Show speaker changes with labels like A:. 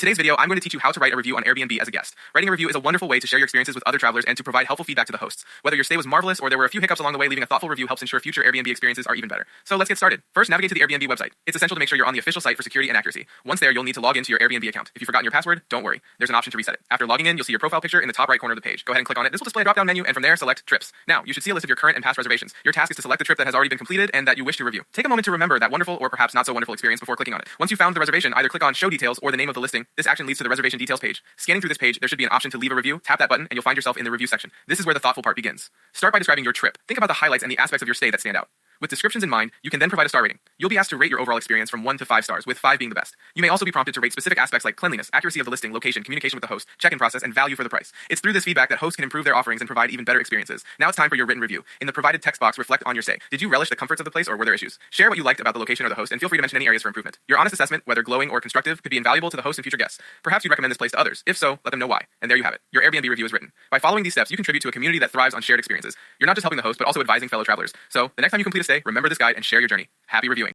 A: Today's video, I'm going to teach you how to write a review on Airbnb as a guest. Writing a review is a wonderful way to share your experiences with other travelers and to provide helpful feedback to the hosts. Whether your stay was marvelous or there were a few hiccups along the way, leaving a thoughtful review helps ensure future Airbnb experiences are even better. So let's get started. First, navigate to the Airbnb website. It's essential to make sure you're on the official site for security and accuracy. Once there, you'll need to log into your Airbnb account. If you've forgotten your password, don't worry. There's an option to reset it. After logging in, you'll see your profile picture in the top right corner of the page. Go ahead and click on it. This will display a drop-down menu, and from there, select Trips. Now, you should see a list of your current and past reservations. Your task is to select the trip that has already been completed and that you wish to review. Take a moment to remember that wonderful or perhaps not so wonderful experience before clicking on it. Once you've found the reservation, either click on Show Details or the name of the listing. This action leads to the reservation details page. Scanning through this page, there should be an option to leave a review. Tap that button, and you'll find yourself in the review section. This is where the thoughtful part begins. Start by describing your trip. Think about the highlights and the aspects of your stay that stand out. With descriptions in mind, you can then provide a star rating. You'll be asked to rate your overall experience from 1 to 5 stars, with 5 being the best. You may also be prompted to rate specific aspects like cleanliness, accuracy of the listing, location, communication with the host, check-in process, and value for the price. It's through this feedback that hosts can improve their offerings and provide even better experiences. Now it's time for your written review. In the provided text box, reflect on your stay. Did you relish the comforts of the place or were there issues? Share what you liked about the location or the host, and feel free to mention any areas for improvement. Your honest assessment, whether glowing or constructive, could be invaluable to the host and future guests. Perhaps you'd recommend this place to others. If so, let them know why. And there you have it. Your Airbnb review is written. By following these steps, you contribute to a community that thrives on shared experiences. You're not just helping the host, but also advising fellow travelers. So the next time you complete a stay, remember this guide and share your journey. Happy reviewing.